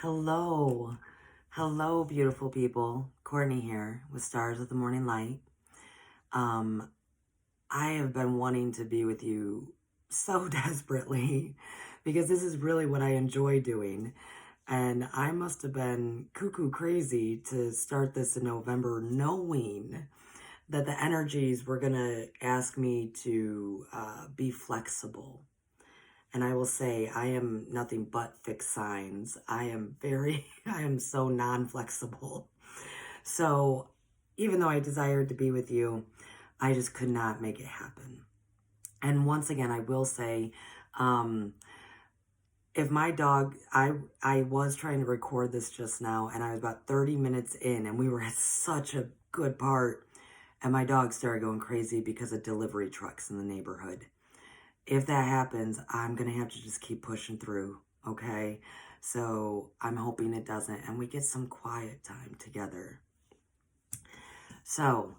Hello. Hello, beautiful people. Cortney here with Stars of the Morning Light. Um, I have been wanting to be with you so desperately because this is really what I enjoy doing. And I must have been cuckoo crazy to start this in November, knowing that the energies were going to ask me to be flexible. And I will say, I am nothing but fixed signs. I am so non-flexible. So even though I desired to be with you, I just could not make it happen. And once again, I will say, if my dog, I was trying to record this just now, and I was about 30 minutes in, and we were at such a good part, and my dog started going crazy because of delivery trucks in the neighborhood. If that happens, I'm going to have to just keep pushing through, okay? So I'm hoping it doesn't, and we get some quiet time together. So,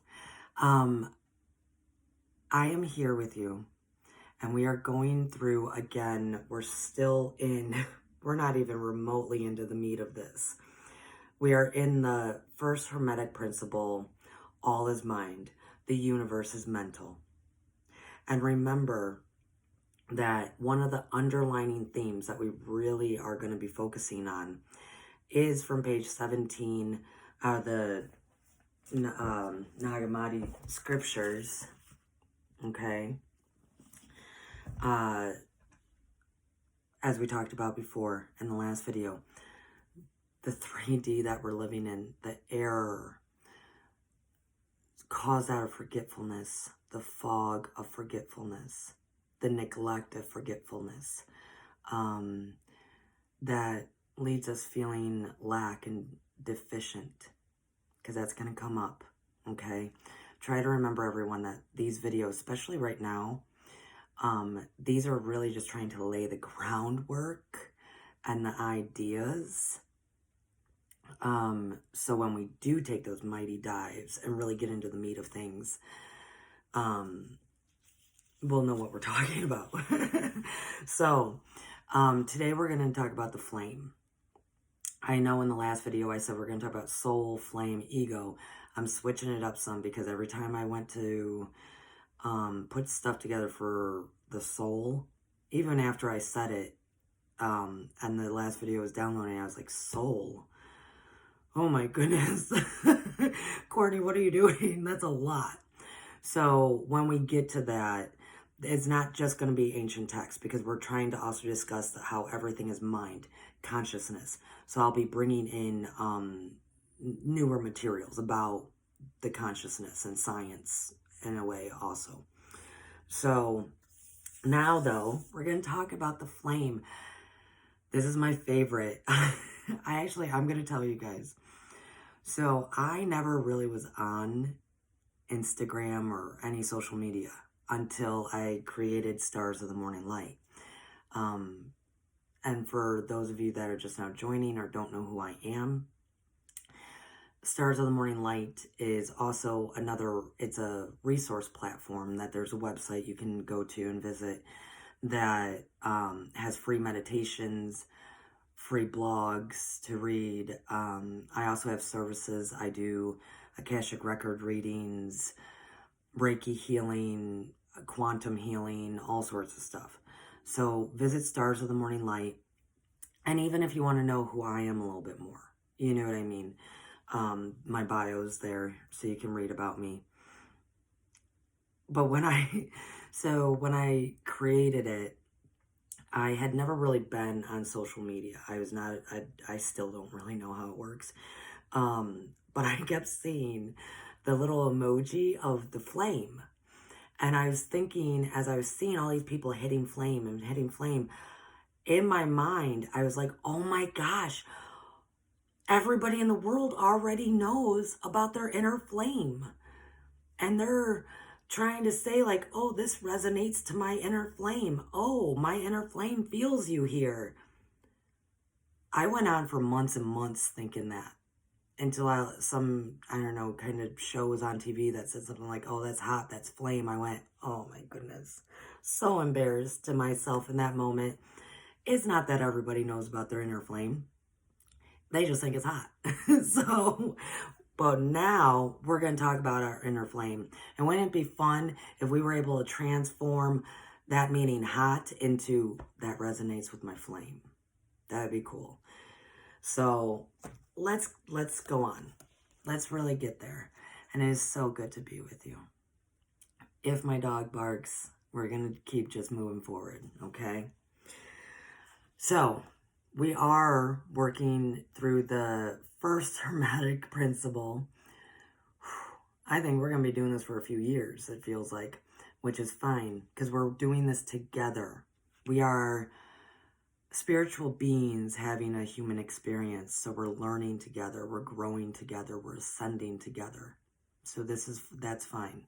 I am here with you, and we are going through, again, we're not even remotely into the meat of this. We are in the first Hermetic principle, all is mind, the universe is mental. And remember that one of the underlining themes that we really are going to be focusing on is from page 17 of the Nag Hammadi scriptures, okay? As we talked about before in the last video, the 3D that we're living in, the error caused out of forgetfulness, the fog of forgetfulness, the neglect of forgetfulness, that leads us feeling lack and deficient, because that's going to come up, okay? Try to remember, everyone, that these videos, especially right now, these are really just trying to lay the groundwork and the ideas, so when we do take those mighty dives and really get into the meat of things, we'll know what we're talking about. So, today we're going to talk about the flame. I know in the last video I said we're going to talk about soul, flame, ego. I'm switching it up some because every time I went to put stuff together for the soul, even after I said it, and the last video was downloading, I was like, soul? Oh my goodness. Courtney, what are you doing? That's a lot. So when we get to that, it's not just going to be ancient text, because we're trying to also discuss how everything is mind, consciousness. So I'll be bringing in newer materials about the consciousness and science in a way also. So now, though, we're going to talk about the flame. This is my favorite. I'm going to tell you guys. So I never really was on Instagram or any social media until I created Stars of the Morning Light. And for those of you that are just now joining or don't know who I am, Stars of the Morning Light is also it's a resource platform that there's a website you can go to and visit that has free meditations, free blogs to read. I also have services. I do Akashic record readings, Reiki healing, quantum healing, all sorts of stuff. So visit Stars of the Morning Light. And even if you want to know who I am a little bit more, you know what I mean? My bio's there so you can read about me. But when I created it, I had never really been on social media. I still don't really know how it works. But I kept seeing the little emoji of the flame. And I was thinking, as I was seeing all these people hitting flame, in my mind, I was like, oh my gosh, everybody in the world already knows about their inner flame. And they're trying to say like, oh, this resonates to my inner flame. Oh, my inner flame feels you here. I went on for months and months thinking that, until I don't know, kind of show was on TV that said something like, oh, that's hot, that's flame. I went, oh my goodness. So embarrassed to myself in that moment. It's not that everybody knows about their inner flame. They just think it's hot. So, but now we're going to talk about our inner flame. And wouldn't it be fun if we were able to transform that meaning hot into that resonates with my flame? That'd be cool. So let's go on. Let's really get there. And it is so good to be with you. If my dog barks, we're going to keep just moving forward, okay? So we are working through the first Hermetic principle. I think we're going to be doing this for a few years, it feels like, which is fine because we're doing this together. We are spiritual beings having a human experience. So we're learning together, we're growing together, we're ascending together. So that's fine.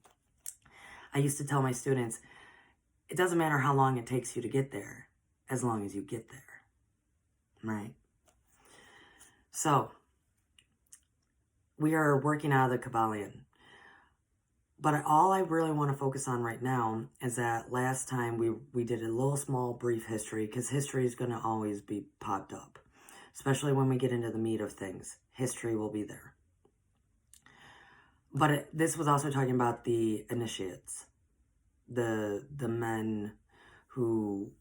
I used to tell my students, it doesn't matter how long it takes you to get there, as long as you get there. Right? So, we are working out of the Kybalion. But all I really want to focus on right now is that last time we did a little small brief history, because history is going to always be popped up. Especially when we get into the meat of things. History will be there. But this was also talking about the initiates. The men who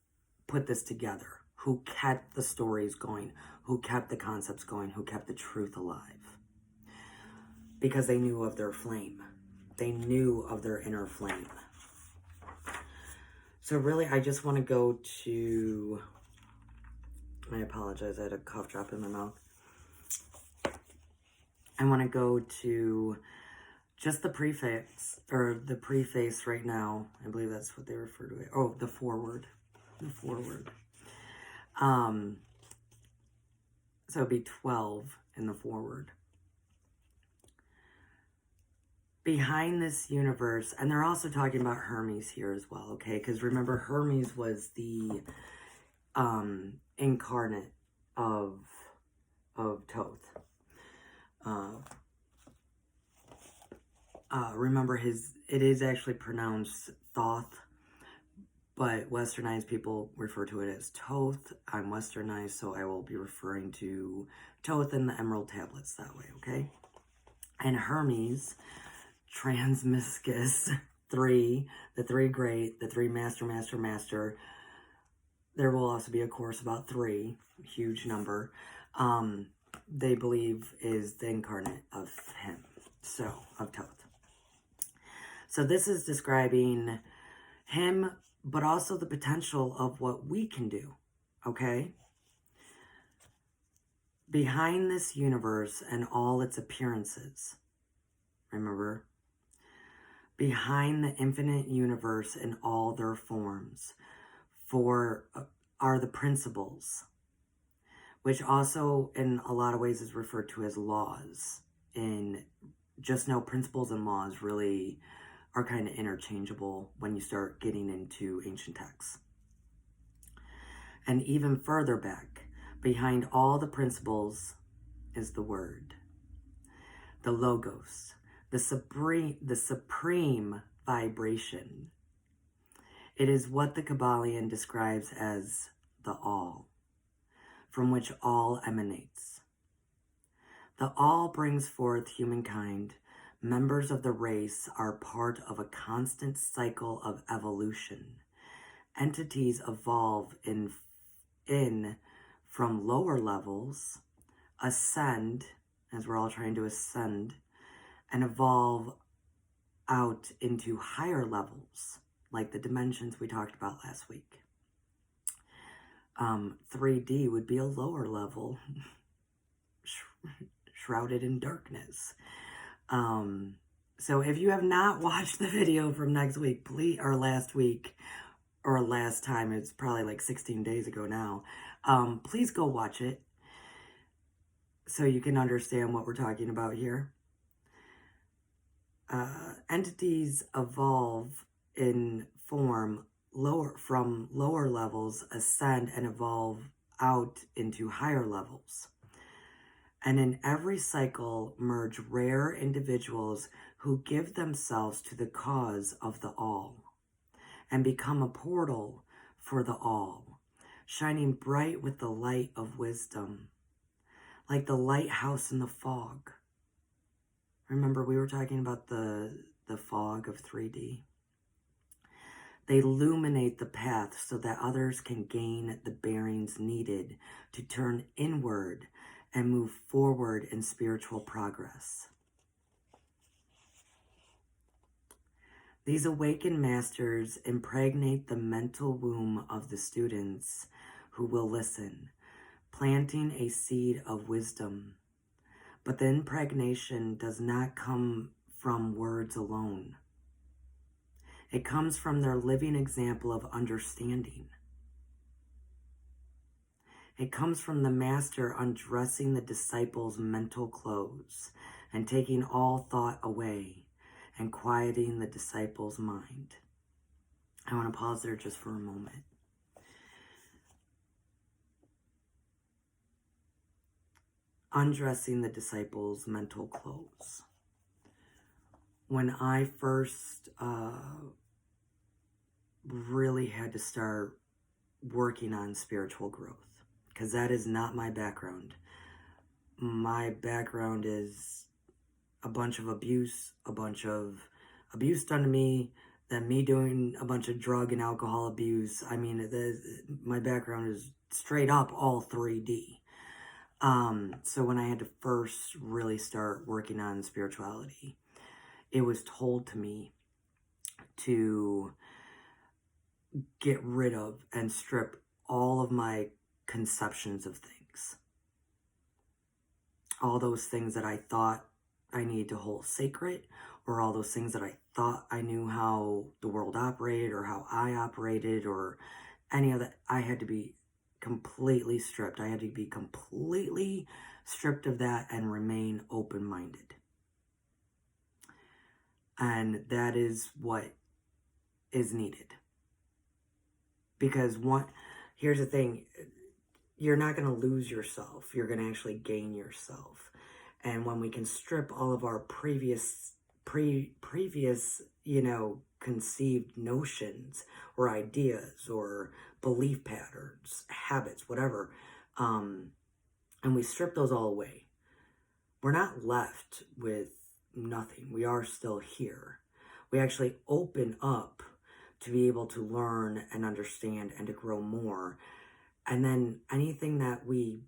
put this together. Who kept the stories going. Who kept the concepts going. Who kept the truth alive. Because they knew of their flame. They knew of their inner flame. So really, I just want to go to... I apologize, I had a cough drop in my mouth. I want to go to just the prefix, or the preface right now. I believe that's what they refer to it. Oh, the foreword. The foreword. So it'd be 12 in the foreword. Behind this universe, and they're also talking about Hermes here as well, okay? Because remember, Hermes was the incarnate of Thoth. Remember, it is actually pronounced Thoth, but Westernized people refer to it as Thoth. I'm Westernized, so I will be referring to Thoth and the Emerald Tablets that way, okay? And Hermes... Transmiscus, 3, the 3 great, the 3 master. There will also be a course about 3, huge number. They believe is the incarnate of him, so of Thoth. So this is describing him, but also the potential of what we can do, okay? Behind this universe and all its appearances, remember? Behind the infinite universe in all their forms are the principles, which also in a lot of ways is referred to as laws. And just know principles and laws really are kind of interchangeable when you start getting into ancient texts. And even further back, behind all the principles is the word, the logos, the supreme vibration. It is what the Kybalion describes as the all, from which all emanates. The all brings forth humankind. Members of the race are part of a constant cycle of evolution. Entities evolve in from lower levels, ascend, as we're all trying to ascend, and evolve out into higher levels, like the dimensions we talked about last week. 3D would be a lower level, shrouded in darkness. So if you have not watched the video from next week, please, or last week, or last time, it's probably like 16 days ago now, please go watch it so you can understand what we're talking about here. Entities evolve in form from lower levels, ascend and evolve out into higher levels. And in every cycle merge rare individuals who give themselves to the cause of the all and become a portal for the all, shining bright with the light of wisdom. like the lighthouse in the fog. Remember, we were talking about the fog of 3D. They illuminate the path so that others can gain the bearings needed to turn inward and move forward in spiritual progress. These awakened masters impregnate the mental womb of the students who will listen, planting a seed of wisdom. But the impregnation does not come from words alone. It comes from their living example of understanding. It comes from the master undressing the disciples' mental clothes and taking all thought away and quieting the disciples' mind. I want to pause there just for a moment. Undressing the disciples' mental clothes. When I first really had to start working on spiritual growth, because that is not my background. My background is a bunch of abuse done to me, then me doing a bunch of drug and alcohol abuse. I mean, my background is straight up all 3D. So when I had to first really start working on spirituality, it was told to me to get rid of and strip all of my conceptions of things. All those things that I thought I needed to hold sacred, or all those things that I thought I knew how the world operated or how I operated or any of that. I had to be completely stripped. I had to be completely stripped of that and remain open-minded. And that is what is needed. Because here's the thing, you're not going to lose yourself. You're going to actually gain yourself. And when we can strip all of our previous, conceived notions or ideas or belief patterns, habits, whatever, and we strip those all away, we're not left with nothing. We are still here. We actually open up to be able to learn and understand and to grow more. And then anything that we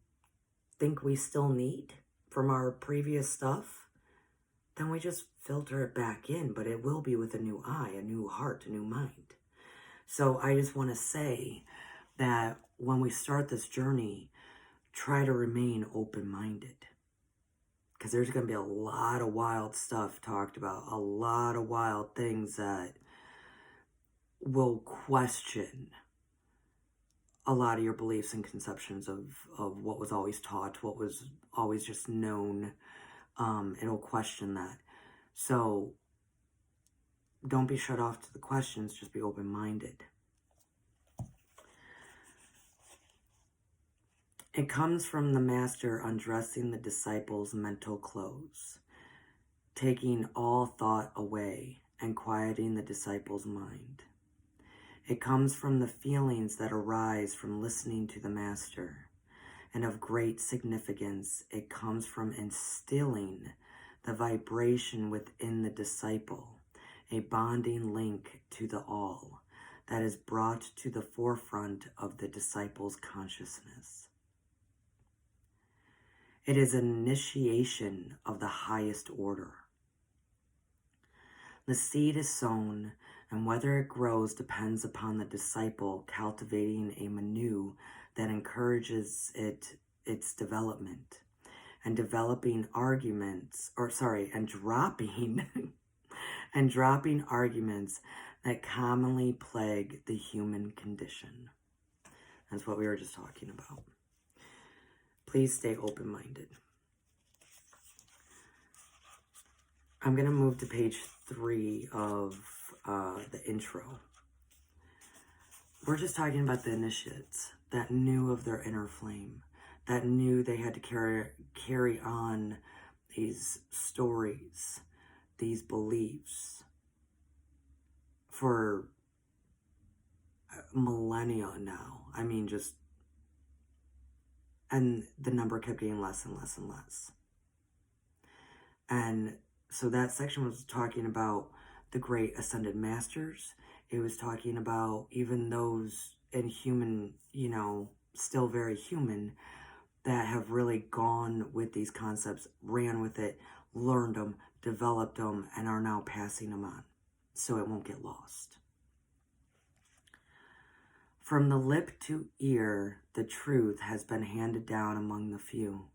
think we still need from our previous stuff, then we just filter it back in, but it will be with a new eye, a new heart, a new mind. So I just want to say that when we start this journey, try to remain open-minded. Because there's going to be a lot of wild stuff talked about, a lot of wild things that will question a lot of your beliefs and conceptions of what was always taught, what was always just known. It'll question that. So don't be shut off to the questions, just be open-minded. It comes from the master undressing the disciples' mental clothes, taking all thought away and quieting the disciples' mind. It comes from the feelings that arise from listening to the master, and of great significance, it comes from instilling the vibration within the disciple, a bonding link to the all that is brought to the forefront of the disciple's consciousness. It is an initiation of the highest order. The seed is sown, and whether it grows depends upon the disciple cultivating a menu that encourages its development, and dropping arguments that commonly plague the human condition. That's what we were just talking about. Please stay open-minded. I'm going to move to page 3 of the intro. We're just talking about the initiates that knew of their inner flame, that knew they had to carry on these stories, these beliefs for millennia now. I mean, just And the number kept getting less and less and less. And so that section was talking about the great ascended masters. It was talking about even those inhuman, you know, still very human, that have really gone with these concepts, ran with it, learned them, developed them, and are now passing them on, so it won't get lost. From the lip to ear, the truth has been handed down among the few.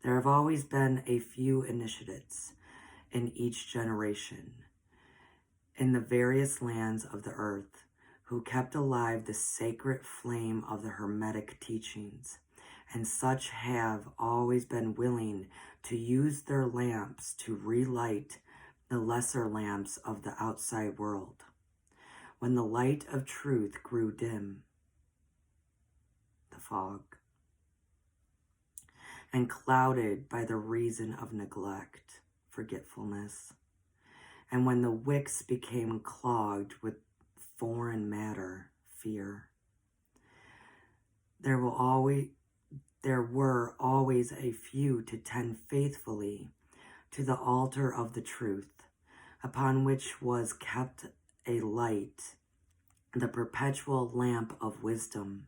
There have always been a few initiates in each generation in the various lands of the earth who kept alive the sacred flame of the Hermetic teachings, and such have always been willing to use their lamps to relight the lesser lamps of the outside world. When the light of truth grew dim, the fog, and clouded by the reason of neglect, forgetfulness, and when the wicks became clogged with foreign matter, fear, there were always a few to tend faithfully to the altar of the truth, upon which was kept a light, the perpetual lamp of wisdom.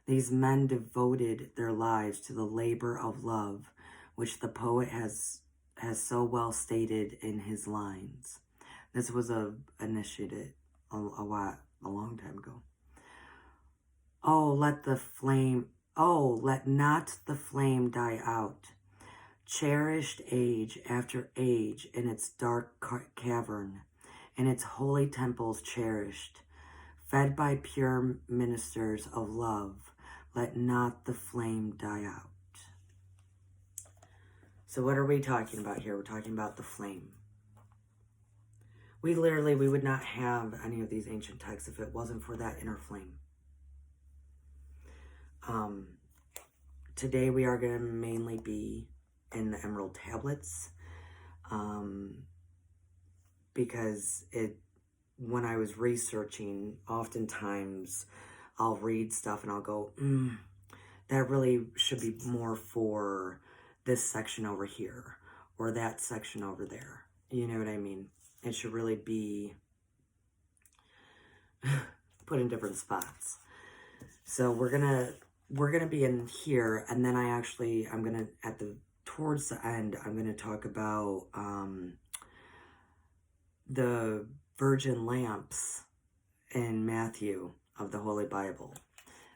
These men devoted their lives to the labor of love, which the poet has so well stated in his lines. This was initiated a long time ago. Let not the flame die out, cherished age after age in its dark cavern, in its holy temples cherished, fed by pure ministers of love, let not the flame die out. So what are we talking about here? We're talking about the flame. We would not have any of these ancient texts if it wasn't for that inner flame. Today we are going to mainly be in the Emerald Tablets, because when I was researching, oftentimes I'll read stuff and I'll go, that really should be more for this section over here or that section over there. You know what I mean? It should really be put in different spots. So we're gonna be in here, and then I'm gonna towards the end, I'm gonna talk about the virgin lamps in Matthew of the Holy Bible.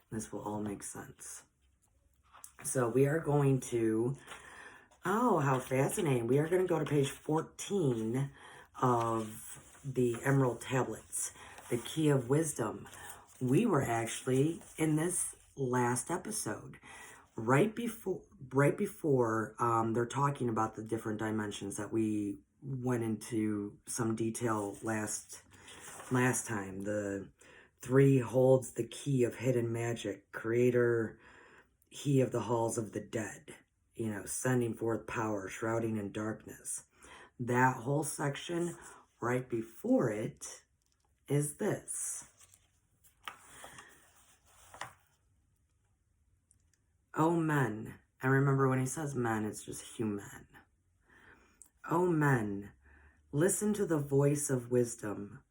This will all make sense. So we are going to, oh, how fascinating. We are going to go to page 14 of the Emerald Tablets, the Key of Wisdom. We were actually in this last episode, right before they're talking about the different dimensions that we went into some detail last time. The 3 holds the key of hidden magic, creator, he of the halls of the dead, sending forth power, shrouding in darkness. That whole section right before it is this. O men, and remember when he says men, it's just human. O men, listen to the voice of wisdom.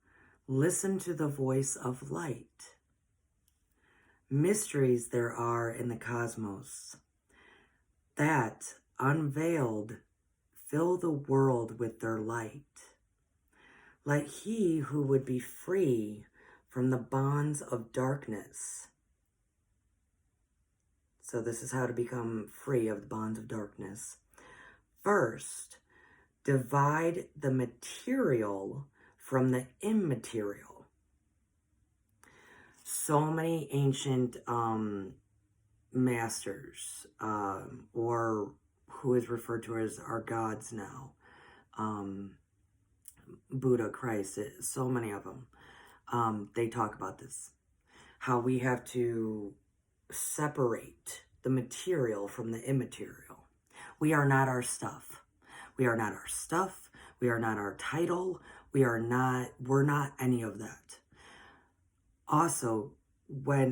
Listen to the voice of light. Mysteries there are in the cosmos that, unveiled, fill the world with their light. Let he who would be free from the bonds of darkness. So this is how to become free of the bonds of darkness. First, divide the material from the immaterial. So many ancient masters, or who is referred to as our gods now, Buddha, Christ, so many of them, they talk about this, how we have to separate the material from the immaterial. We are not our stuff. We are not our stuff. We are not our title. We're not any of that. Also,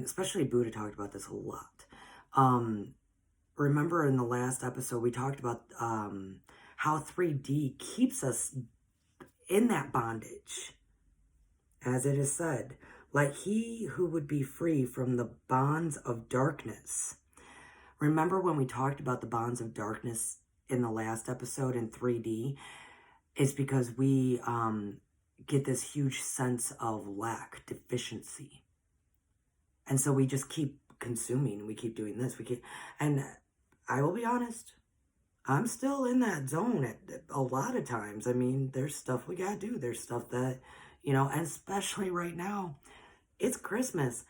especially Buddha talked about this a lot, Remember in the last episode, we talked about how 3D keeps us in that bondage. As it is said, like he who would be free from the bonds of darkness. Remember when we talked about the bonds of darkness in the last episode in 3D? It's because we get this huge sense of lack, deficiency. And so we just keep consuming. We keep doing this. And I will be honest, I'm still in that zone at a lot of times. I mean, there's stuff we got to do. There's stuff that, you know, and especially right now, it's Christmas.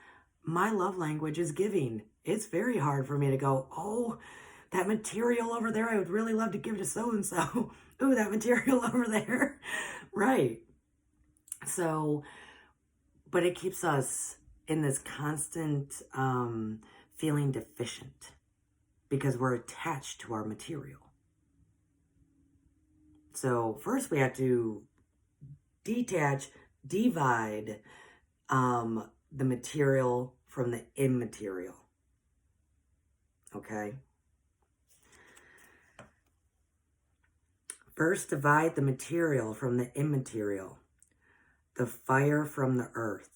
My love language is giving. It's very hard for me to go, oh, that material over there, I would really love to give to so-and-so. Ooh, that material over there. Right. So, but it keeps us in this constant feeling deficient because we're attached to our material. So first we have to detach, divide the material from the immaterial. Okay? First, divide the material from the immaterial, the fire from the earth.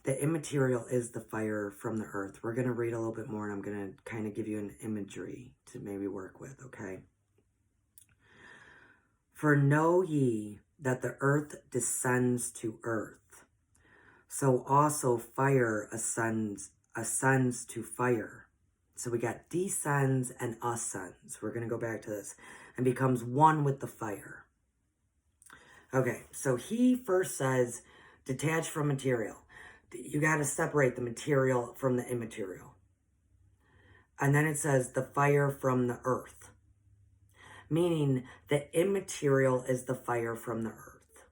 The immaterial is the fire from the earth. We're going to read a little bit more, and I'm going to kind of give you an imagery to maybe work with, okay? For know ye that the earth descends to earth, so also fire ascends to fire. So we got descends and ascends. We're going to go back to this. And becomes one with the fire. Okay, so he first says, detach from material. You got to separate the material from the immaterial. And then it says, the fire from the earth. Meaning, the immaterial is the fire from the earth.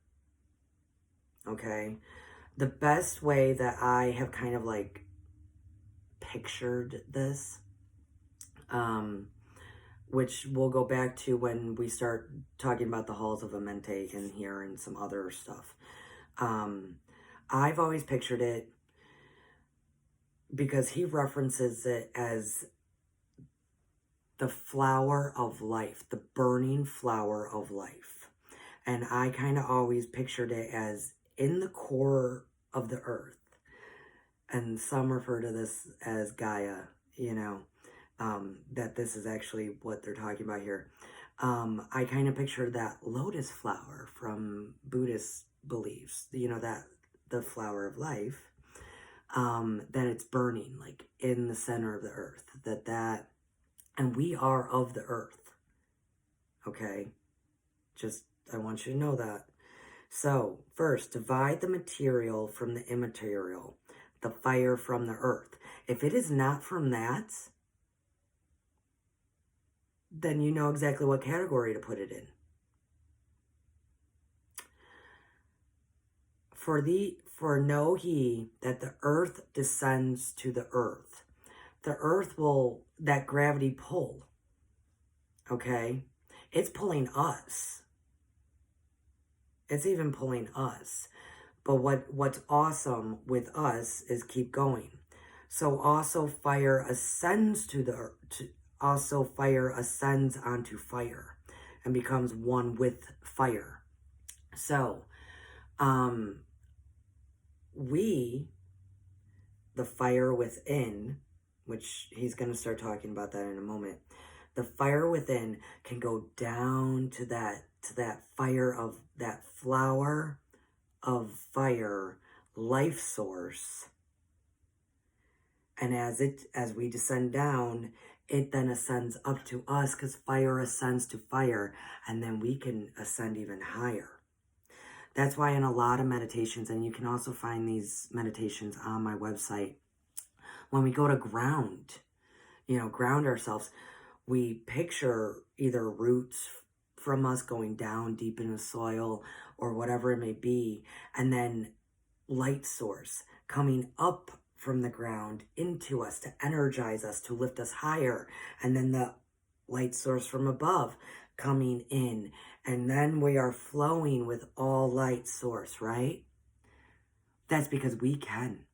Okay? The best way that I have kind of like pictured this, which we'll go back to when we start talking about the halls of Amente in here and some other stuff. I've always pictured it because he references it as the flower of life, the burning flower of life. And I kind of always pictured it as in the core of the earth. And some refer to this as Gaia, you know. That this is actually what they're talking about here. I kind of pictured that lotus flower from Buddhist beliefs, you know, that the flower of life, that it's burning like in the center of the earth, and we are of the earth. Okay. Just, I want you to know that. So first, divide the material from the immaterial, the fire from the earth. If it is not from that, then you know exactly what category to put it in. For know ye that the earth descends to the earth. The earth will, that gravity pull, okay? It's pulling us. It's even pulling us. But what's awesome with us is keep going. So also fire ascends to the earth. Also fire ascends onto fire and becomes one with fire. So, the fire within, which he's going to start talking about that in a moment, the fire within can go down to that fire of that flower of fire, life source. And as we descend down, it then ascends up to us because fire ascends to fire, and then we can ascend even higher. That's why in a lot of meditations, and you can also find these meditations on my website, when we go to ground ourselves, we picture either roots from us going down deep in the soil or whatever it may be, and then light source coming up from the ground into us to energize us, to lift us higher, and then the light source from above coming in, and then we are flowing with all light source, right? That's because we can.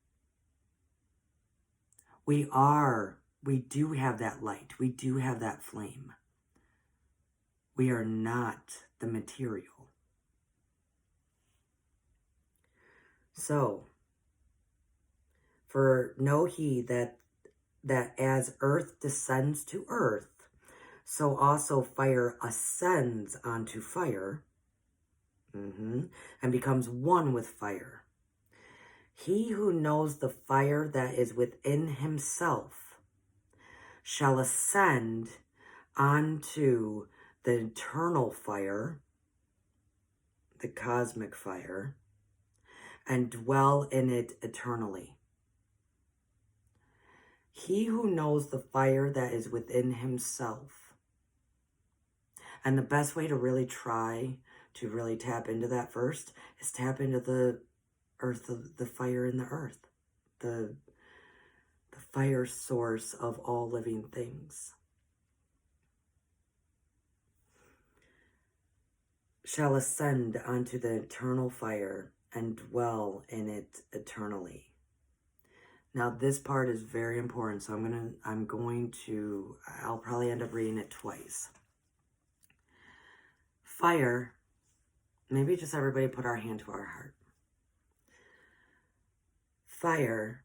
We do have that light. We do have that flame. We are not the material. So, for know ye that as earth descends to earth, so also fire ascends onto fire, and becomes one with fire. He who knows the fire that is within himself shall ascend onto the eternal fire, the cosmic fire, and dwell in it eternally. He who knows the fire that is within himself. And the best way to really try to really tap into that first is tap into the earth, the fire in the earth, the fire source of all living things. Shall ascend onto the eternal fire and dwell in it eternally. Now this part is very important, so I'll probably end up reading it twice. Fire, maybe just everybody put our hand to our heart. Fire,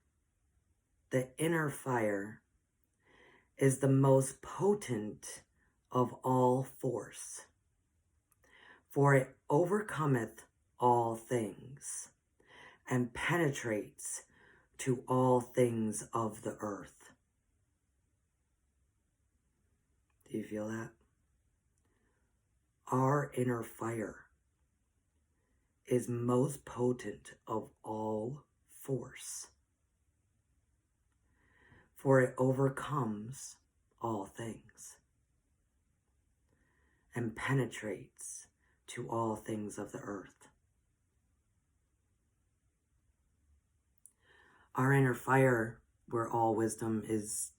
the inner fire, is the most potent of all force, for it overcometh all things, and penetrates to all things of the earth. Do you feel that? Our inner fire is most potent of all force, for it overcomes all things and penetrates to all things of the earth. Our inner fire, where all wisdom is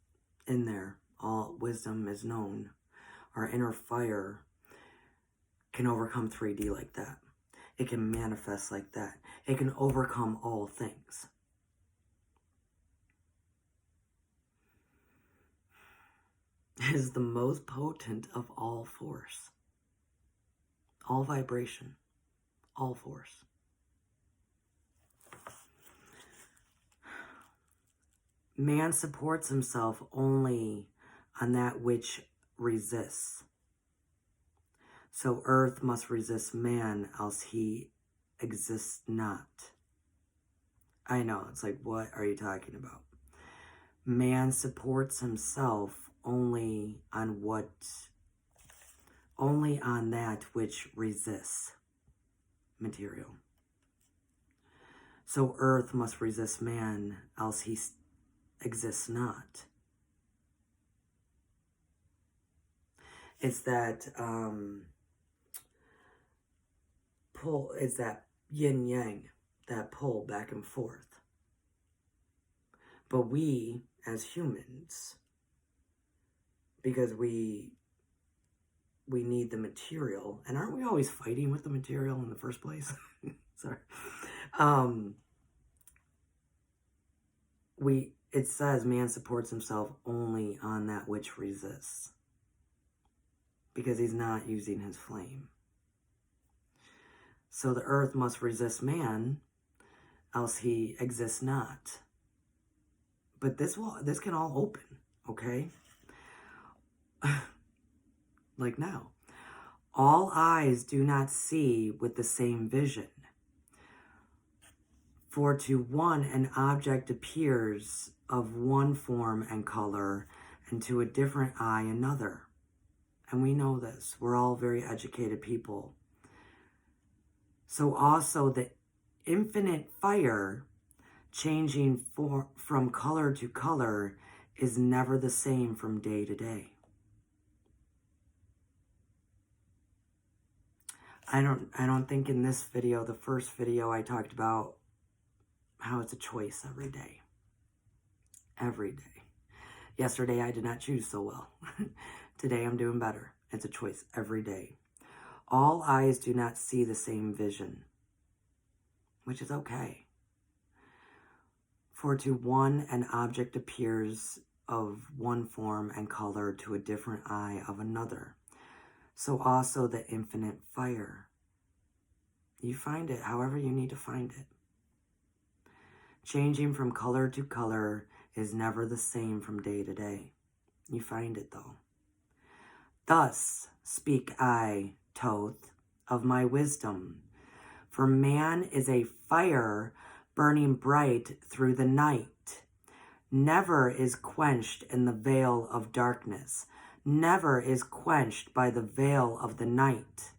in there, all wisdom is known. Our inner fire can overcome 3D like that. It can manifest like that. It can overcome all things. It is the most potent of all force, all vibration, all force. Man supports himself only on that which resists. So earth must resist man, else he exists not. I know, it's like, what are you talking about? Man supports himself only on that which resists material. So earth must resist man, else he exists not. It's that pull, it's that yin yang, that pull back and forth. But we, as humans, because we need the material, and aren't we always fighting with the material in the first place? Sorry. It says man supports himself only on that which resists, because he's not using his flame. So the earth must resist man, else he exists not. But this can all open, okay? Like now. All eyes do not see with the same vision. For to one an object appears of one form and color, and to a different eye another. And we know this. We're all very educated people. So also the infinite fire, changing from color to color, is never the same from day to day. I don't think in this video, the first video, I talked about how it's a choice every day. Every day. Yesterday I did not choose so well. Today I'm doing better. It's a choice every day. All eyes do not see the same vision, which is okay. For to one an object appears of one form and color, to a different eye of another. So also the infinite fire. You find it however you need to find it. Changing from color to color is never the same from day to day. You find it though. Thus speak I, Thoth, of my wisdom. For man is a fire burning bright through the night. Never is quenched in the veil of darkness. Never is quenched by the veil of the night.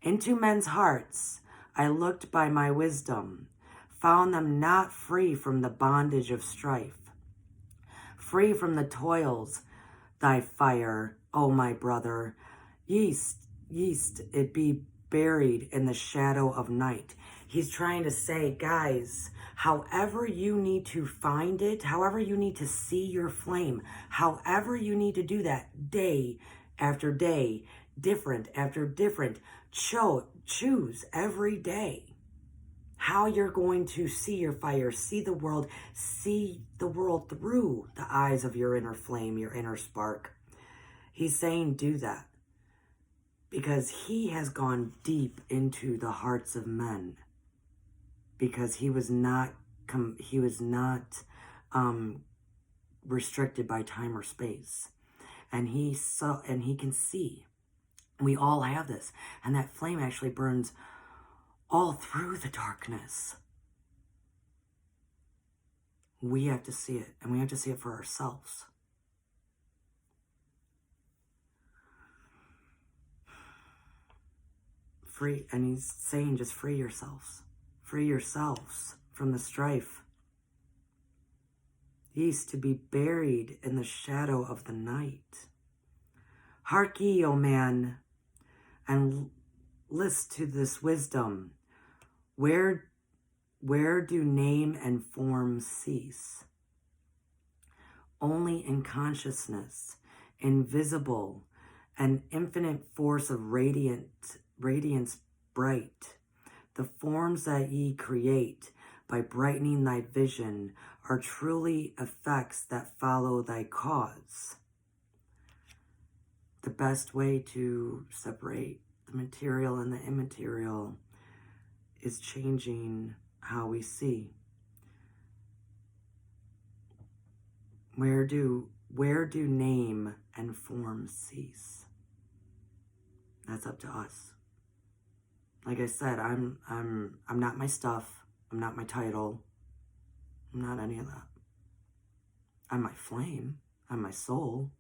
Into men's hearts I looked by my wisdom, found them not free from the bondage of strife, free from the toils, thy fire, O my brother, yeast, it be buried in the shadow of night. He's trying to say, guys, however you need to find it, however you need to see your flame, however you need to do that day after day, different after different, choose every day how you're going to see your fire, see the world through the eyes of your inner flame, your inner spark. He's saying do that because he has gone deep into the hearts of men, because he was not restricted by time or space, and he can see. We all have this, and that flame actually burns all through the darkness. We have to see it, and we have to see it for ourselves. Free, and he's saying just free yourselves. Free yourselves from the strife. Yeast to be buried in the shadow of the night. Hark ye, O man, and list to this wisdom. Where do name and form cease? Only in consciousness, invisible, an infinite force of radiance bright. The forms that ye create by brightening thy vision are truly effects that follow thy cause. The best way to separate the material and the immaterial is changing how we see. Where do name and form cease? That's up to us. Like I said, I'm not my stuff. I'm not my title. I'm not any of that. I'm my flame. I'm my soul.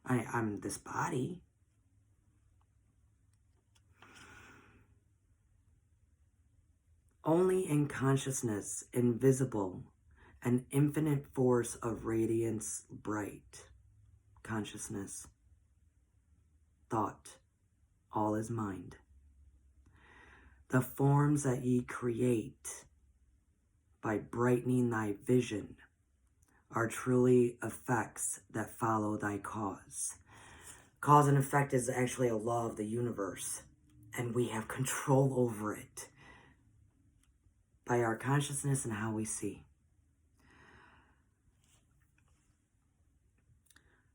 I'm this body. Only in consciousness, invisible, an infinite force of radiance bright. Consciousness, thought, all is mind. The forms that ye create by brightening thy vision are truly effects that follow thy cause. Cause and effect is actually a law of the universe, and we have control over it by our consciousness and how we see.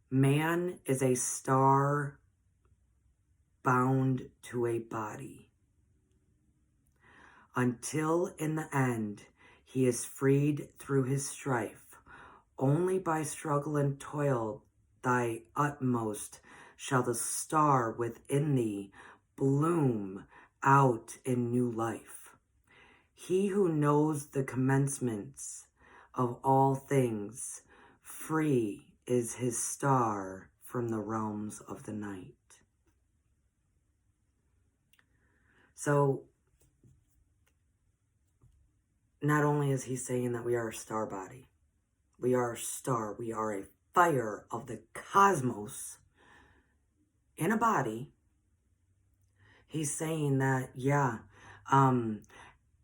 Man is a star bound to a body, until in the end he is freed through his strife. Only by struggle and toil, thy utmost, shall the star within thee bloom out in new life. He who knows the commencements of all things, free is his star from the realms of the night. So, not only is he saying that we are a star body, we are a star, we are a fire of the cosmos in a body. He's saying that,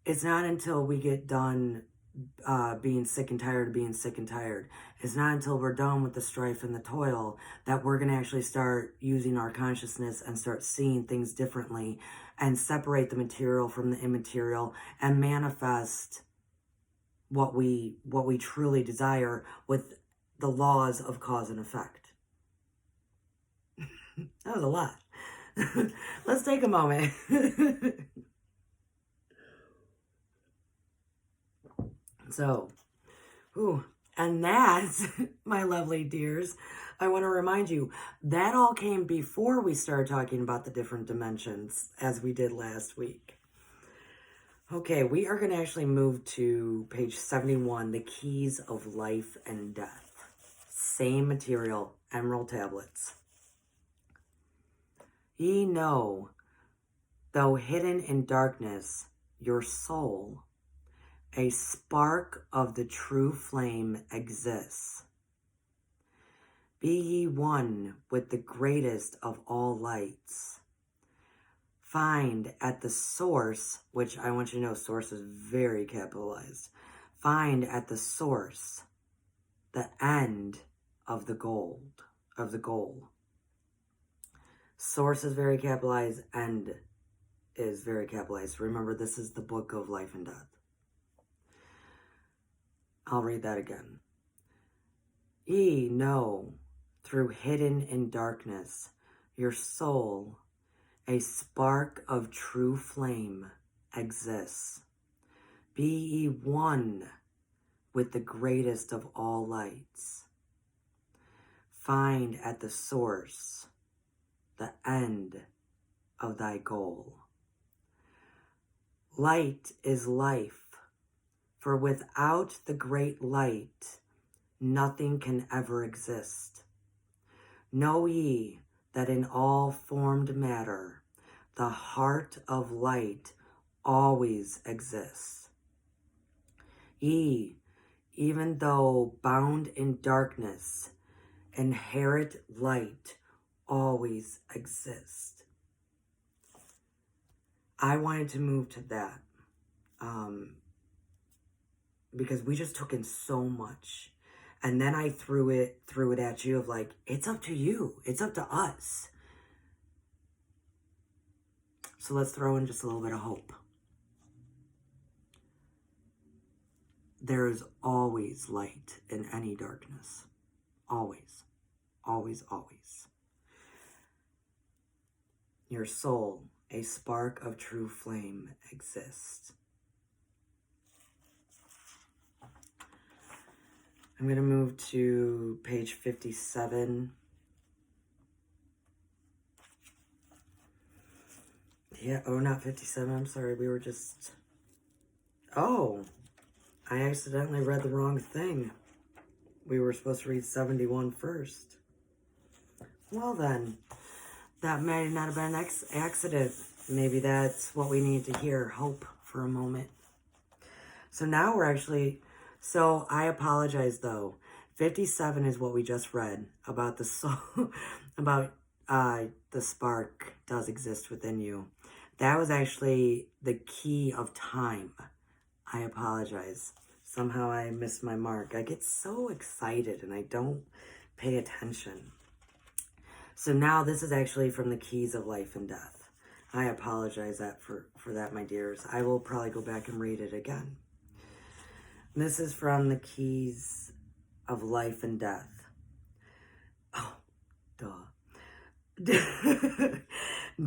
it's not until we get done being sick and tired of being sick and tired. It's not until we're done with the strife and the toil that we're going to actually start using our consciousness and start seeing things differently and separate the material from the immaterial and manifest what we truly desire with the laws of cause and effect. That was a lot. Let's take a moment. So, and that, my lovely dears, I want to remind you, that all came before we started talking about the different dimensions, as we did last week. Okay, we are going to actually move to page 71, the keys of life and death. Same material, emerald tablets. Ye know, though hidden in darkness, your soul, a spark of the true flame exists. Be ye one with the greatest of all lights. Find at the source, which I want you to know, source is very capitalized. Find at the source the end of the goal. Source is very capitalized, end is very capitalized. Remember, this is the book of life and death. I'll read that again. Ye know, through hidden in darkness, your soul, a spark of true flame, exists. Be ye one with the greatest of all lights. Find at the source the end of thy goal. Light is life. For without the great light, nothing can ever exist. Know ye that in all formed matter, the heart of light always exists. Ye, even though bound in darkness, inherit light always exist. I wanted to move to that. Because we just took in so much. And then I threw it at you of like, it's up to you. It's up to us. So let's throw in just a little bit of hope. There is always light in any darkness. Always. Always, always. Your soul, a spark of true flame, exists. I'm going to move to page 57. Yeah, oh, not 57. I'm sorry. We were just... Oh, I accidentally read the wrong thing. We were supposed to read 71 first. Well then, that may not have been an accident. Maybe that's what we need to hear. Hope for a moment. So now we're actually... So I apologize though. 57 is what we just read about the soul, about the spark does exist within you. That was actually the key of time. I apologize. Somehow I missed my mark. I get so excited and I don't pay attention. So now this is actually from the keys of life and death. I apologize for that, my dears. I will probably go back and read it again. This is from the keys of life and death. Oh, duh.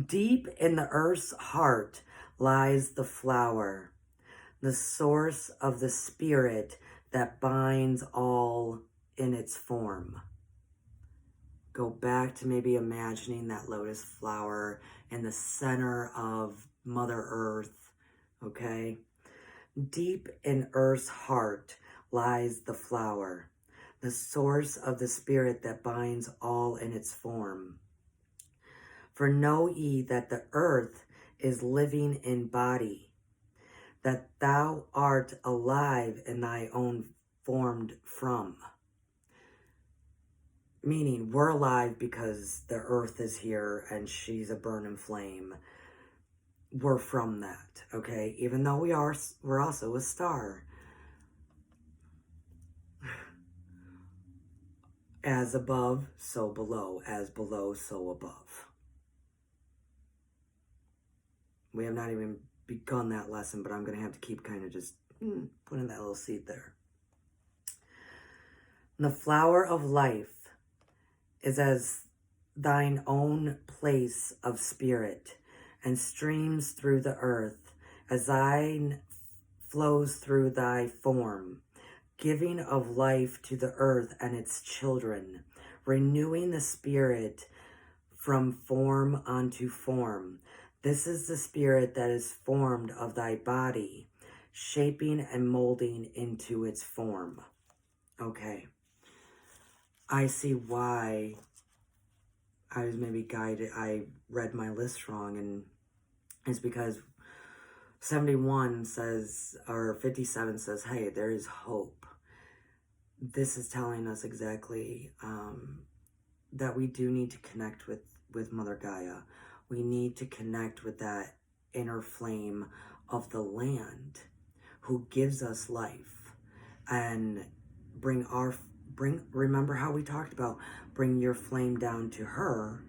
Deep in the earth's heart lies the flower, the source of the spirit that binds all in its form. Go back to maybe imagining that lotus flower in the center of Mother Earth, okay? Deep in Earth's heart lies the flower, the source of the spirit that binds all in its form. For know ye that the earth is living in body, that thou art alive in thy own formed from. Meaning we're alive because the earth is here and she's a burning flame. We're from that, okay? Even though we're also a star. As above, so below. As below, so above. We have not even begun that lesson, but I'm going to have to keep kind of just putting that little seed there. The flower of life is as thine own place of spirit, and streams through the earth, as thine flows through thy form, giving of life to the earth and its children, renewing the spirit from form unto form. This is the spirit that is formed of thy body, shaping and molding into its form. Okay. I see why I was maybe guided. I read my list wrong, and it's because 71 says, or 57 says, hey, there is hope. This is telling us exactly that we do need to connect with Mother Gaia. We need to connect with that inner flame of the land who gives us life, and remember how we talked about bring your flame down to her.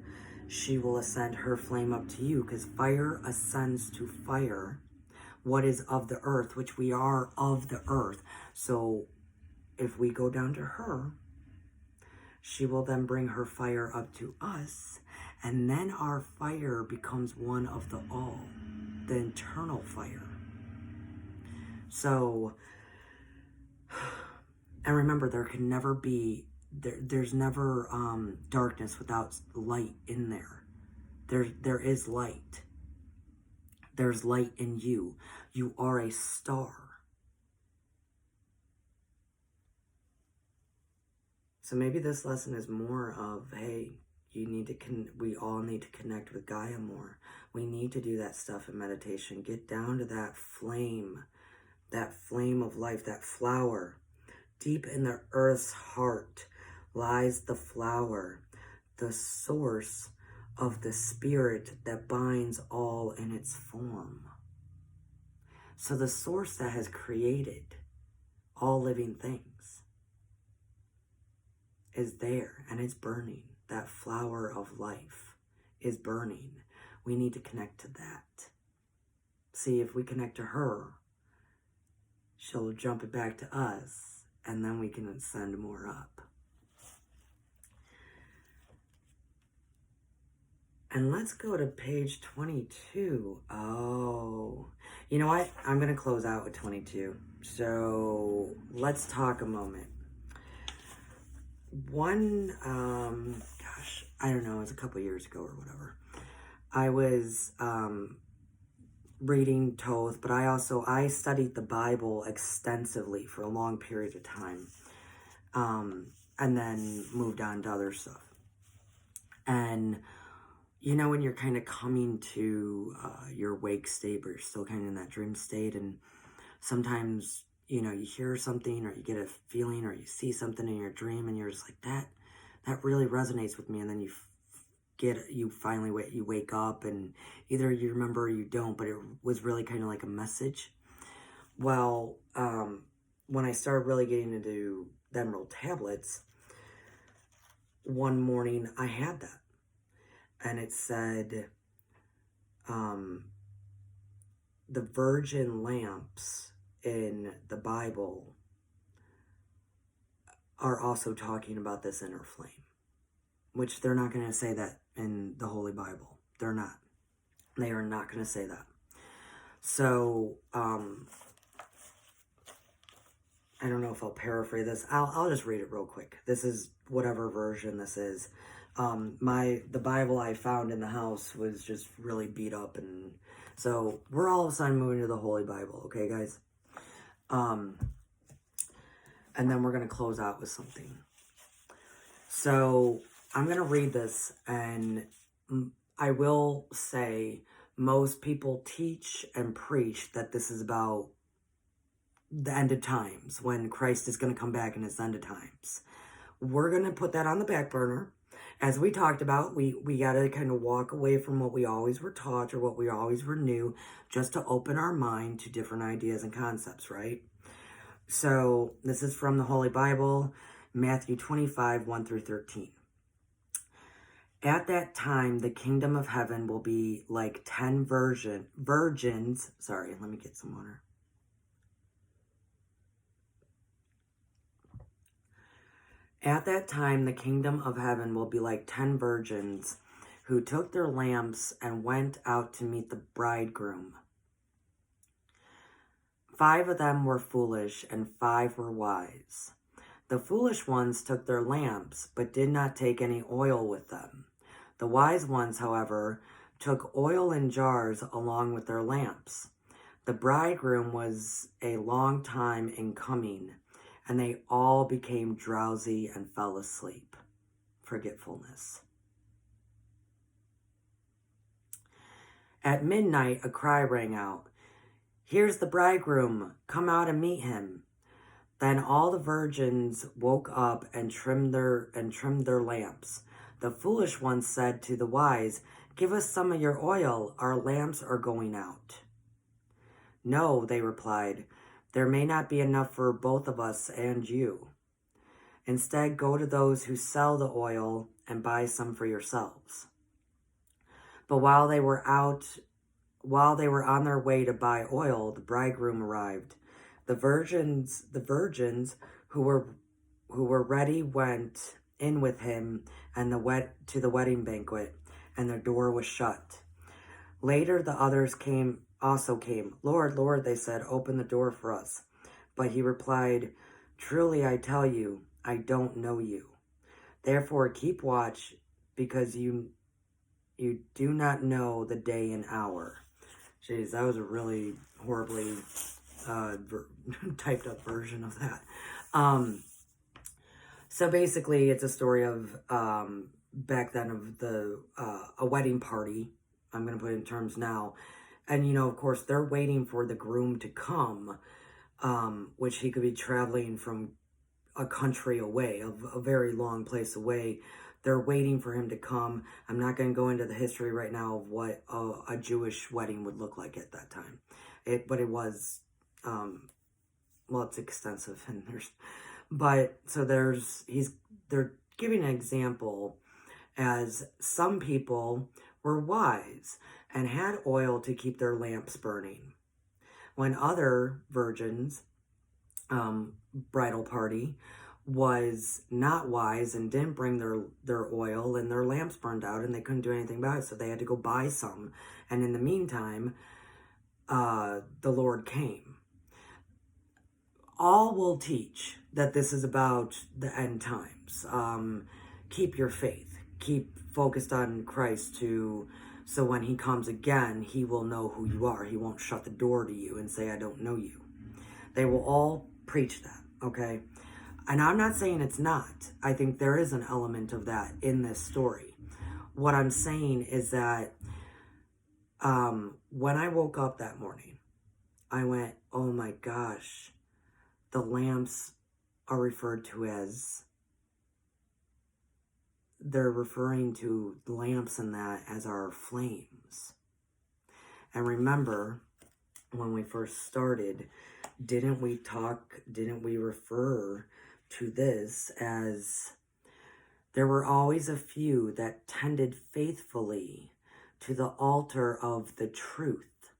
She will ascend her flame up to you, because fire ascends to fire what is of the earth, which we are of the earth. So if we go down to her, she will then bring her fire up to us, and then our fire becomes one of the all, the internal fire. So, and remember, there can never be, there's never darkness without light in there. There is light. There's light in you. You are a star. So maybe this lesson is more of, hey, we all need to connect with Gaia more. We need to do that stuff in meditation. Get down to that flame of life, that flower. Deep in the earth's heart lies the flower, the source of the spirit that binds all in its form. So the source that has created all living things is there, and it's burning. That flower of life is burning. We need to connect to that. See, if we connect to her, she'll jump it back to us, and then we can ascend more up. And let's go to page 22. Oh, you know what? I'm going to close out with 22. So let's talk a moment. I don't know, it was a couple years ago or whatever. I was reading Thoth, but I studied the Bible extensively for a long period of time, and then moved on to other stuff. And you know, when you're kind of coming to your wake state, but you're still kind of in that dream state, and sometimes, you know, you hear something, or you get a feeling, or you see something in your dream, and you're just like, that really resonates with me, and then you finally wake up, and either you remember or you don't, but it was really kind of like a message. Well, when I started really getting into the emerald tablets, one morning I had that, and it said, the virgin lamps in the Bible are also talking about this inner flame, which they're not going to say that in the Holy Bible. They're not. They are not going to say that. So, I don't know if I'll paraphrase this. I'll just read it real quick. This is whatever version this is. The Bible I found in the house was just really beat up, and so we're all of a sudden moving to the Holy Bible, okay, guys? And then we're going to close out with something. So I'm going to read this, and I will say most people teach and preach that this is about the end of times, when Christ is going to come back in his end of times. We're going to put that on the back burner. As we talked about, we got to kind of walk away from what we always were taught or what we always were knew, just to open our mind to different ideas and concepts, right? So this is from the Holy Bible, Matthew 25, 1 through 13. At that time, the kingdom of heaven will be like 10 virgins. Sorry, let me get some water. At that time, the kingdom of heaven will be like 10 virgins who took their lamps and went out to meet the bridegroom. 5 of them were foolish and 5 were wise. The foolish ones took their lamps, but did not take any oil with them. The wise ones, however, took oil in jars along with their lamps. The bridegroom was a long time in coming, and they all became drowsy and fell asleep. Forgetfulness. At midnight, a cry rang out, "Here's the bridegroom, come out and meet him." Then all the virgins woke up and trimmed their lamps. The foolish ones said to the wise, "Give us some of your oil, our lamps are going out." "No," they replied, "there may not be enough for both of us and you. Instead, go to those who sell the oil and buy some for yourselves." But while they were on their way to buy oil, the bridegroom arrived. The virgins who were ready went in with him to the wedding banquet, and the door was shut. Later the others also came. "Lord, Lord," they said, "open the door for us." But he replied, "Truly I tell you, I don't know you. Therefore keep watch, because you do not know the day and hour." Jeez, that was a really horribly typed up version of that. So basically it's a story of back then of a wedding party. I'm going to put it in terms now. And, of course, they're waiting for the groom to come, which he could be traveling from a country away, a very long place away. They're waiting for him to come. I'm not going to go into the history right now of what a Jewish wedding would look like at that time. But it was, well, it's extensive. They're giving an example as some people were wise and had oil to keep their lamps burning, when other virgins, bridal party, was not wise and didn't bring their oil, and their lamps burned out and they couldn't do anything about it, so they had to go buy some. And in the meantime, the Lord came. All will teach that this is about the end times. Keep your faith. Keep focused on Christ, so when he comes again, he will know who you are. He won't shut the door to you and say, "I don't know you." They will all preach that, okay? And I'm not saying it's not. I think there is an element of that in this story. What I'm saying is that when I woke up that morning, I went, oh my gosh, the lamps are referred to as, they're referring to lamps and that as our flames. And remember, when we first started, didn't we refer to this as there were always a few that tended faithfully to the altar of the truth,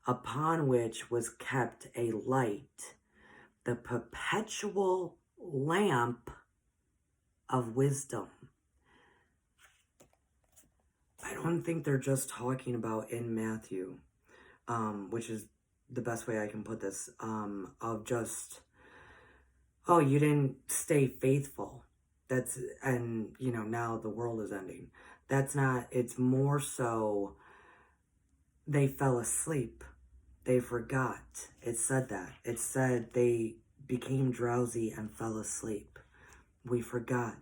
upon which was kept a light, the perpetual lamp of wisdom. I don't think they're just talking about in Matthew, which is the best way I can put this, of just, oh, you didn't stay faithful. And now the world is ending. That's not, it's more so they fell asleep. They forgot. It said that. It said they became drowsy and fell asleep. We forgot.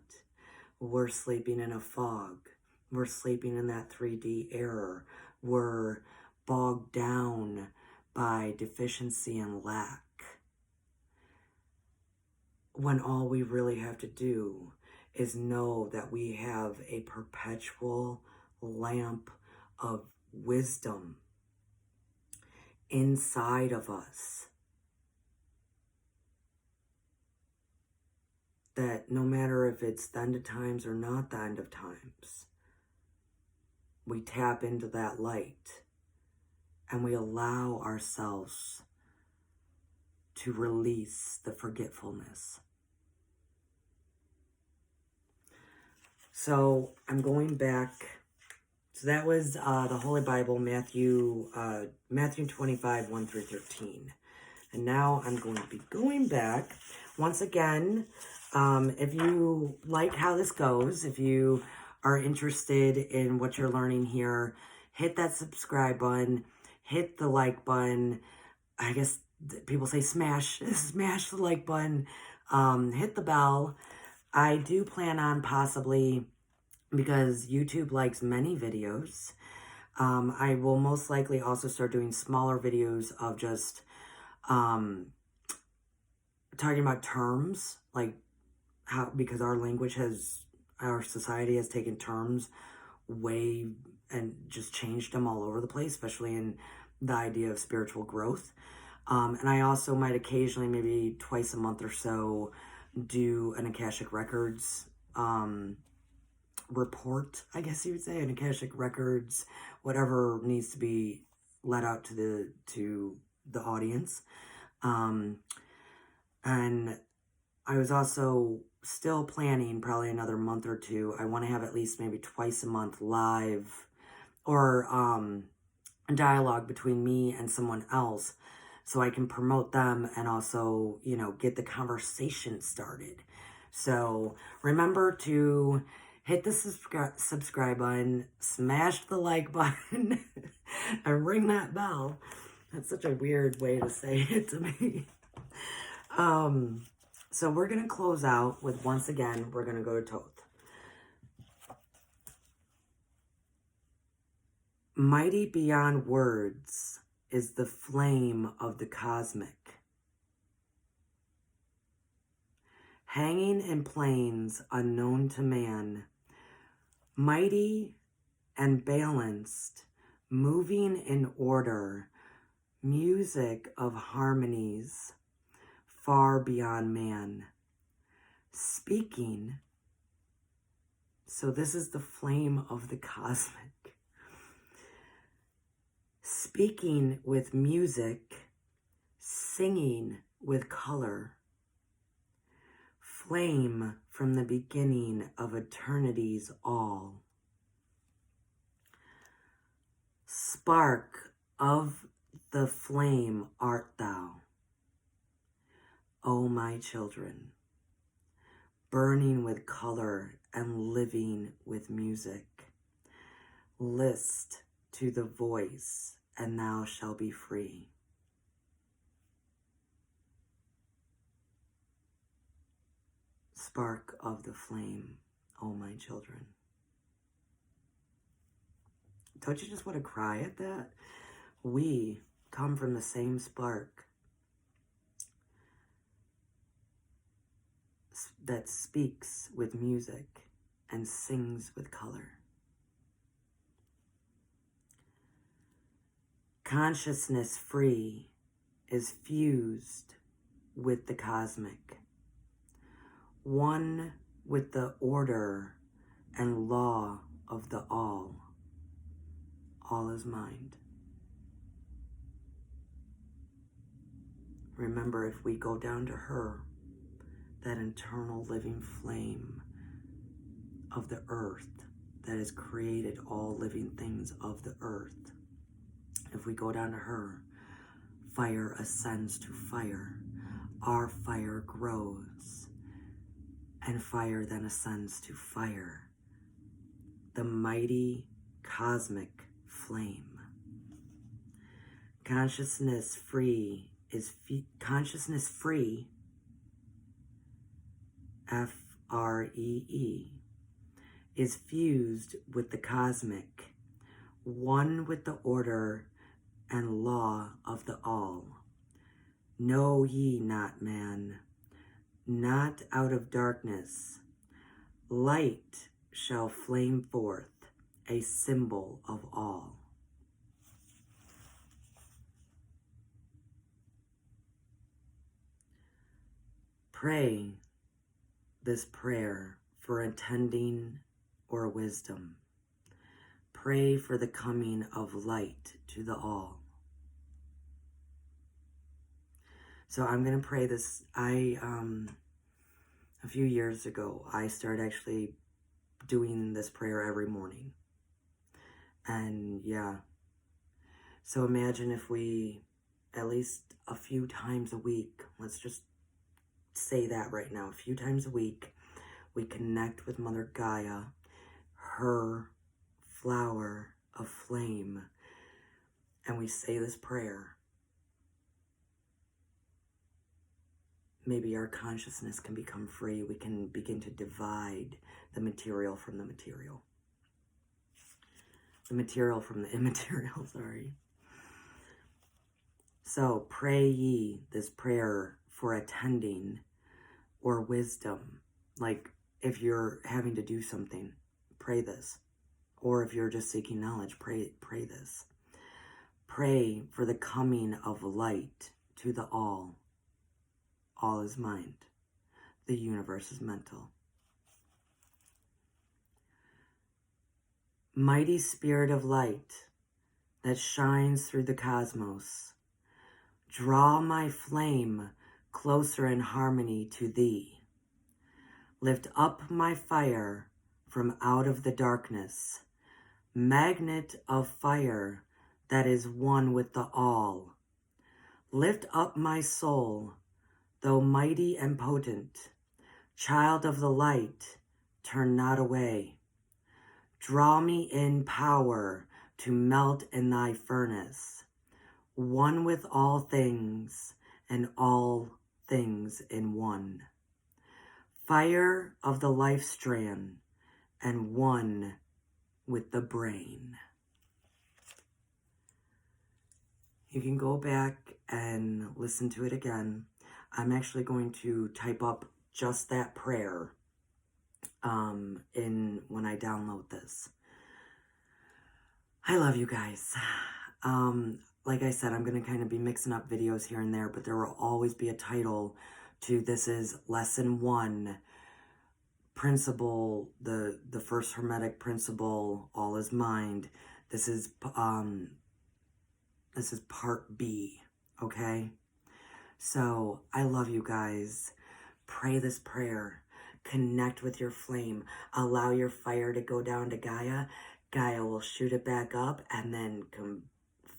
We're sleeping in a fog. We're sleeping in that 3D error. We're bogged down by deficiency and lack, when all we really have to do is know that we have a perpetual lamp of wisdom inside of us. that no matter if it's the end of times or not the end of times, we tap into that light and we allow ourselves to release the forgetfulness. So I'm going back. So that was the Holy Bible, Matthew 25, 1 through 13. And now I'm going to be going back. Once again, if you like how this goes, if you are interested in what you're learning here, hit that subscribe button, hit the like button. I guess people say smash the like button, hit the bell. I do plan on possibly, because YouTube likes many videos, I will most likely also start doing smaller videos of just talking about terms, like how, because our society has taken terms way and just changed them all over the place, especially in the idea of spiritual growth. And I also might occasionally, maybe twice a month or so, do an Akashic Records report, I guess you would say, an Akashic Records, whatever needs to be let out to the audience. And I was also still planning probably another month or two. I want to have at least maybe twice a month live or a dialogue between me and someone else, so I can promote them and also, you know, get the conversation started. So remember to hit the subscribe button, smash the like button, and ring that bell. That's such a weird way to say it to me. So we're going to close out with, once again, we're going to go to Thoth. Mighty beyond words is the flame of the cosmic, hanging in planes unknown to man, mighty and balanced, moving in order, music of harmonies far beyond man, speaking. So this is the flame of the cosmic. Speaking with music, singing with color, flame from the beginning of eternity's all. Spark of the flame art thou, O my children, burning with color and living with music. List to the voice, and thou shalt be free. Spark of the flame, O my children. Don't you just want to cry at that? We come from the same spark that speaks with music and sings with color. Consciousness free is fused with the cosmic, one with the order and law of the all. All is mind. Remember, if we go down to her, that internal living flame of the earth that has created all living things of the earth, if we go down to her, fire ascends to fire. Our fire grows, and fire then ascends to fire. The mighty cosmic flame. Consciousness free is consciousness free, F-R-E-E, is fused with the cosmic, one with the order and law of the all. Know ye not, man, not out of darkness, light shall flame forth, a symbol of all. Pray this prayer for attending or wisdom. Pray for the coming of light to the all. So I'm going to pray this. A few years ago, I started actually doing this prayer every morning. And yeah, so imagine if we, at least a few times a week, let's just say that right now, a few times a week, we connect with Mother Gaia, her flower of flame, and we say this prayer. Maybe our consciousness can become free. We can begin to divide the material from the material. The material from the immaterial, sorry. So pray ye this prayer for attending or wisdom. Like if you're having to do something, pray this. Or if you're just seeking knowledge, pray this. Pray for the coming of light to the all. All is mind. The universe is mental. Mighty Spirit of Light that shines through the cosmos, draw my flame closer in harmony to thee. Lift up my fire from out of the darkness, magnet of fire that is one with the all. Lift up my soul, though mighty and potent, child of the light, turn not away. Draw me in power to melt in thy furnace, one with all things and all things in one. Fire of the life strand and one with the brain. You can go back and listen to it again. I'm actually going to type up just that prayer when I download this. I love you guys. Like I said, I'm going to kind of be mixing up videos here and there, but there will always be a title to this is lesson 1, principle, the first hermetic principle, all is mind. This is part B, okay? So I love you guys. Pray this prayer. Connect with your flame. Allow your fire to go down to Gaia. Gaia will shoot it back up, and then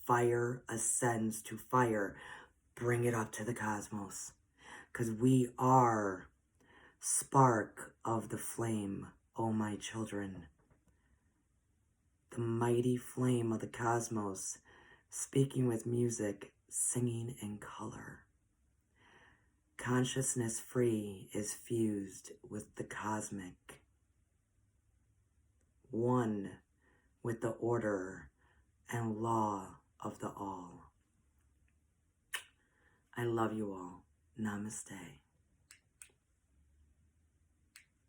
fire ascends to fire. Bring it up to the cosmos. Because we are spark of the flame, oh my children. The mighty flame of the cosmos, speaking with music, singing in color. Consciousness free is fused with the cosmic. One with the order and law of the all. I love you all. Namaste.